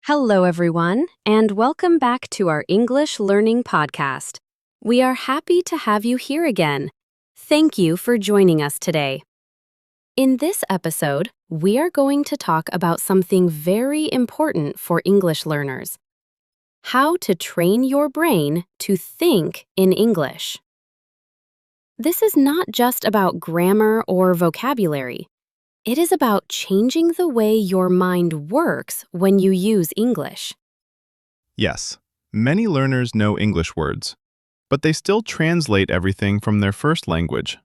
Hello, everyone, and welcome back to our English Learning Podcast. We are happy to have you here again. Thank you for joining us today. In this episode, we are going to talk about something very important for English learners: how to train your brain to think in English. This is not just about grammar or vocabulary. It is about changing the way your mind works when you use English. Yes, many learners know English words, but they still translate everything from their first language.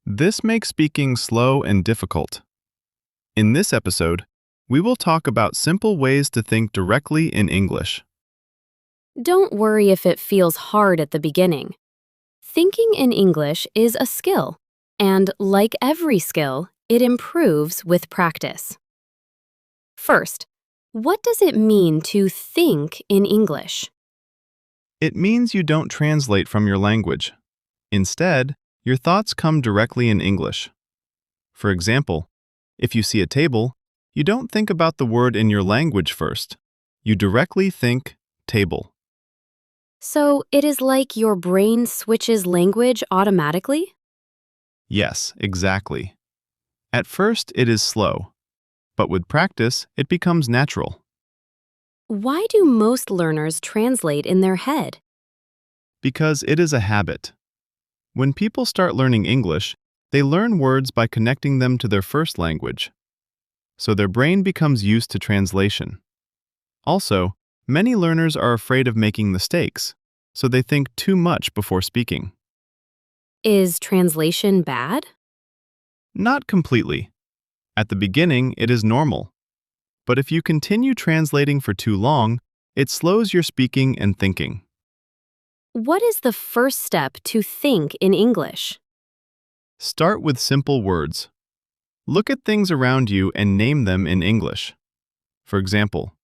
This makes speaking slow and difficult. In this episode, we will talk about simple ways to think directly in English. Don't worry if it feels hard at the beginning. Thinking in English is a skill, and like every skill, it improves with practice. First, what does it mean to think in English? It means you don't translate from your language. Instead, your thoughts come directly in English. For example, if you see a table, you don't think about the word in your language first. You directly think table. So it is like your brain switches language automatically? Yes, exactly. At first, it is slow, but with practice, it becomes natural. Why do most learners translate in their head? Because it is a habit. When people start learning English, they learn words by connecting them to their first language. So their brain becomes used to translation. Also, many learners are afraid of making mistakes, so they think too much before speaking. Is translation bad? Not completely. At the beginning, it is normal. But if you continue translating for too long, it slows your speaking and thinking. What is the first step to think in English? Start with simple words. Look at things around you and name them in English. For example,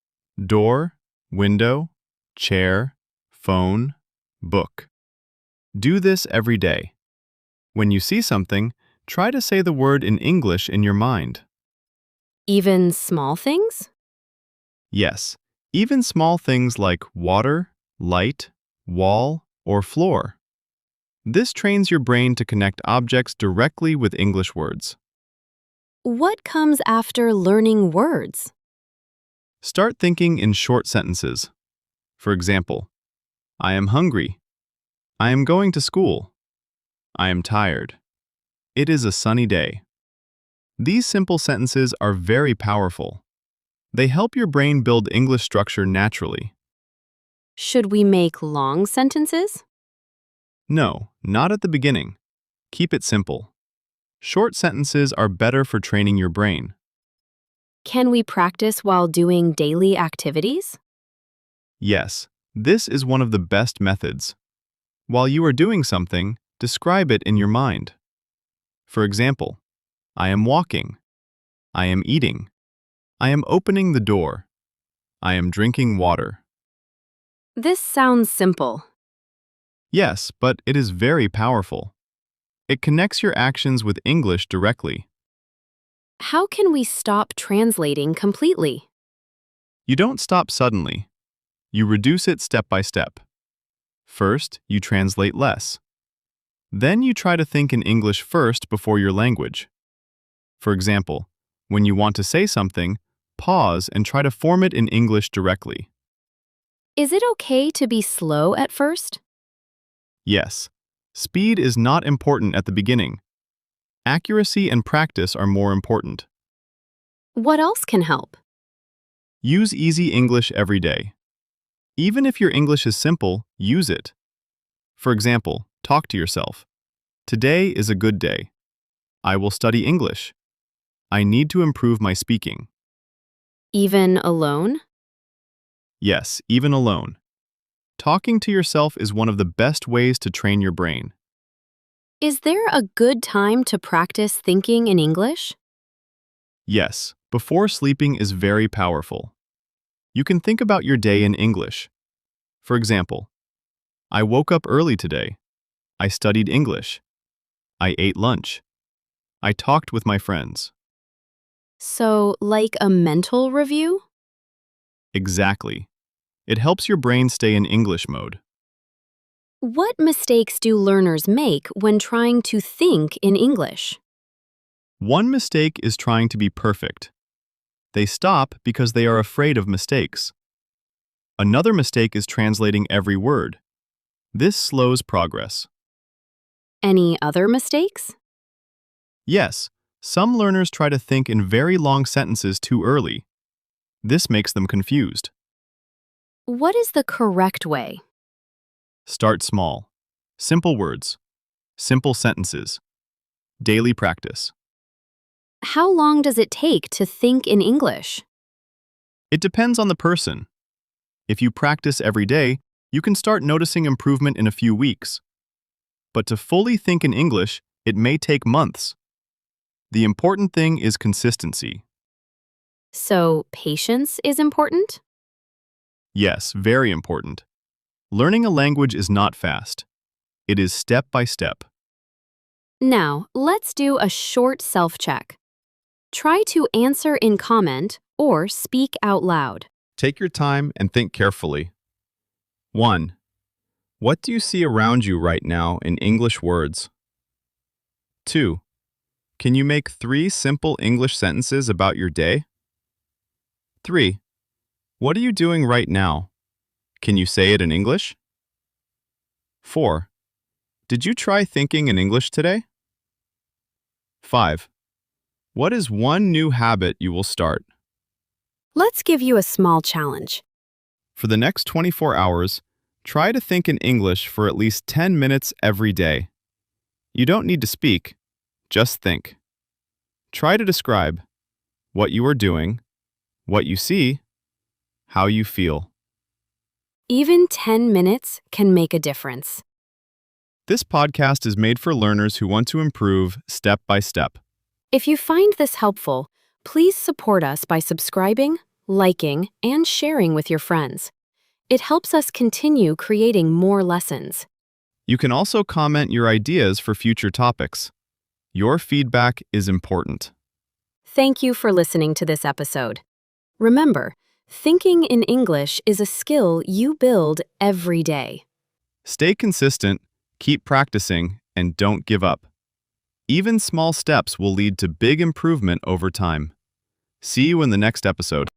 door, window, chair, phone, book. Do this every day. When you see something, try to say the word in English in your mind. Even small things? Yes, even small things like water, light, wall, or floor. This trains your brain to connect objects directly with English words. What comes after learning words? Start thinking in short sentences. For example, I am hungry. I am going to school. I am tired. It is a sunny day. These simple sentences are very powerful. They help your brain build English structure naturally. Should we make long sentences? No, not at the beginning. Keep it simple. Short sentences are better for training your brain. Can we practice while doing daily activities? Yes, this is one of the best methods. While you are doing something, describe it in your mind. For example, I am walking. I am eating. I am opening the door. I am drinking water. This sounds simple. Yes, but it is very powerful. It connects your actions with English directly. How can we stop translating completely? You don't stop suddenly. You reduce it step by step. First, you translate less. Then you try to think in English first before your language. For example, when you want to say something, pause and try to form it in English directly. Is it okay to be slow at first? Yes, speed is not important at the beginning. Accuracy and practice are more important. What else can help? Use easy English every day. Even if your English is simple, use it. For example, talk to yourself. Today is a good day. I will study English. I need to improve my speaking. Even alone? Yes, even alone. Talking to yourself is one of the best ways to train your brain. Is there a good time to practice thinking in English? Yes, before sleeping is very powerful. You can think about your day in English. For example, I woke up early today. I studied English. I ate lunch. I talked with my friends. So, like a mental review? Exactly. It helps your brain stay in English mode. What mistakes do learners make when trying to think in English? One mistake is trying to be perfect. They stop because they are afraid of mistakes. Another mistake is translating every word. This slows progress. Any other mistakes? Yes, some learners try to think in very long sentences too early. This makes them confused. What is the correct way? Start small. Simple words. Simple sentences. Daily practice. How long does it take to think in English? It depends on the person. If you practice every day, you can start noticing improvement in a few weeks. But to fully think in English, it may take months. The important thing is consistency. So, patience is important? Yes, very important. Learning a language is not fast. It is step by step. Now, let's do a short self-check. Try to answer in comment or speak out loud. Take your time and think carefully. 1. What do you see around you right now in English words? 2. Can you make 3 simple English sentences about your day? 3. What are you doing right now? Can you say it in English? 4. Did you try thinking in English today? 5. What is one new habit you will start? Let's give you a small challenge. For the next 24 hours, try to think in English for at least 10 minutes every day. You don't need to speak, just think. Try to describe what you are doing, what you see, how you feel. Even 10 minutes can make a difference. This podcast is made for learners who want to improve step by step. If you find this helpful, please support us by subscribing, liking, and sharing with your friends. It helps us continue creating more lessons. You can also comment your ideas for future topics. Your feedback is important. Thank you for listening to this episode. Remember, thinking in English is a skill you build every day. Stay consistent, keep practicing, and don't give up. Even small steps will lead to big improvement over time. See you in the next episode.